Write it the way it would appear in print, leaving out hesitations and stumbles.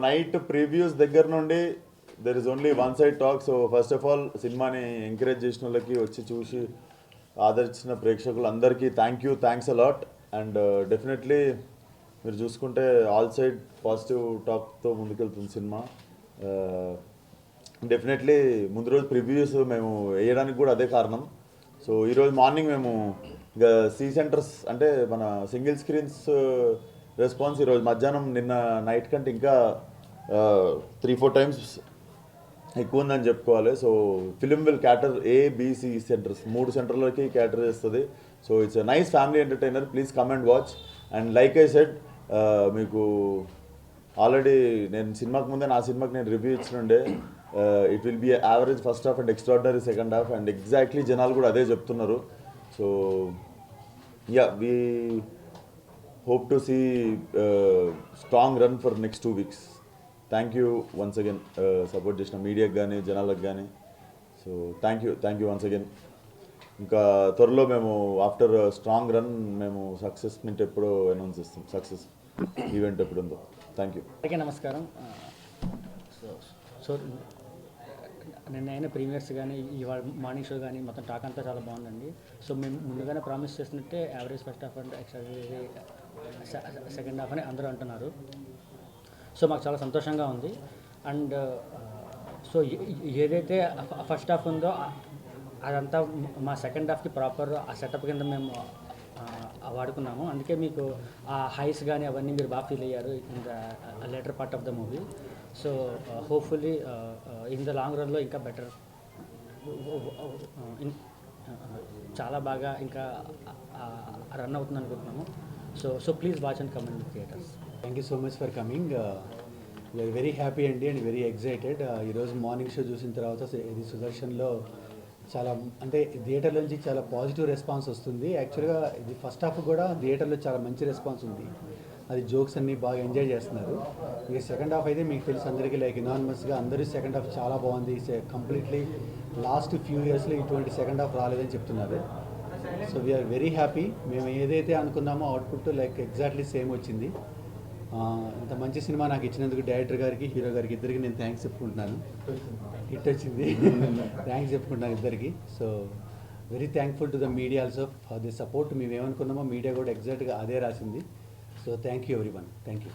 Night previews దగ్గర నుండి there is only one side talk. So first of all సినిమాని encourage చేసిన వాళ్ళకి, వచ్చి చూసి ఆదరించిన ప్రేక్షకులందరికీ థ్యాంక్స్ అలాట్. అండ్ డెఫినెట్లీ మీరు చూసుకుంటే ఆల్ సైడ్ పాజిటివ్ టాక్తో ముందుకెళ్తుంది సినిమా. డెఫినెట్లీ ముందు రోజు ప్రివ్యూస్ మేము వేయడానికి కూడా అదే కారణం. సో ఈరోజు మార్నింగ్ మేము ఇంకా సెంటర్స్ అంటే మన సింగిల్ స్క్రీన్స్ రెస్పాన్స్ ఈరోజు మధ్యాహ్నం నిన్న నైట్ కంటే ఇంకా 3-4 టైమ్స్ ఎక్కువ ఉందని చెప్పుకోవాలి. So film will cater ABC centres, 3 సెంటర్లకి క్యాటర్ చేస్తుంది. So it's nice family entertainer. Please come and watch. And like I said, మీకు ఆల్రెడీ నేను సినిమాకి ముందే నా సినిమాకి నేను రివ్యూ ఇచ్చినుండే, it will be average first half and extraordinary second half. And exactly జనాలు కూడా అదే చెప్తున్నారు. So yeah, we hope to see strong run for next 2 weeks. Thank you once again, support చేసిన మీడియాకి కానీ జనాలకు కానీ. So thank you once again. ఇంకా త్వరలో మేము ఆఫ్టర్ స్ట్రాంగ్ రన్ మేము సక్సెస్ మీట్ ఎప్పుడో అనౌన్స్ చేస్తాం, సక్సెస్ ఈవెంట్ ఎప్పుడు ఉందో. Thank you. అందరికీ నమస్కారం. సో నిన్న అయిన ప్రీమియర్స్ కానీ ఇవాళ మార్నింగ్ షో కానీ మొత్తం టాక్ అంతా చాలా బాగుందండి. సో మేము ముందుగానే ప్రామిస్ చేస్తున్నట్టే average first half and extraordinary second half అని అందరూ అంటున్నారు. సో మాకు చాలా సంతోషంగా ఉంది. అండ్ సో ఏదైతే ఫస్ట్ హాఫ్ ఉందో అదంతా మా సెకండ్ హాఫ్కి ప్రాపర్ ఆ సెటప్ కింద మేము వాడుకున్నాము. అందుకే మీకు ఆ హైస్ కానీ అవన్నీ మీరు బాగా ఫీల్ అయ్యారు in the later part of the movie. So hopefully in the long రన్లో ఇంకా బెటర్, చాలా బాగా ఇంకా రన్ అవుతుంది అనుకుంటున్నాము. So please watch and come in theatres. Thank you so much for coming. We are very happy అండి and very excited. ఈరోజు morning show చూసిన తర్వాత ఇది సుదర్శన్లో చాలా అంటే థియేటర్లో నుంచి చాలా పాజిటివ్ రెస్పాన్స్ వస్తుంది. యాక్చువల్గా ఇది ఫస్ట్ హాఫ్ కూడా థియేటర్లో చాలా మంచి రెస్పాన్స్ ఉంది. అది జోక్స్ అన్నీ బాగా ఎంజాయ్ చేస్తున్నారు. ఇక సెకండ్ హాఫ్ అయితే మీకు తెలుసు అందరికీ లైక్ ఇనానిమస్గా అందరూ సెకండ్ హాఫ్ చాలా బాగుంది, కంప్లీట్లీ లాస్ట్ ఫ్యూ ఇయర్స్లో ఇటువంటి సెకండ్ హాఫ్ రాలేదని చెప్తున్నారు. So we're very happy. మేము ఏదైతే అనుకున్నామో అవుట్పుట్ లైక్ ఎగ్జాక్ట్లీ సేమ్ వచ్చింది. ఇంత మంచి సినిమా నాకు ఇచ్చినందుకు డైరెక్టర్ గారికి, హీరో గారికి ఇద్దరికి నేను థ్యాంక్స్ చెప్పుకుంటున్నాను. హిట్ వచ్చింది, థ్యాంక్స్ చెప్పుకుంటున్నాను ఇద్దరికి. So very thankful to the media also for the support. మేము ఏమనుకున్నామో మీడియా కూడా ఎగ్జాక్ట్గా అదే రాసింది. So thank you everyone. Thank you.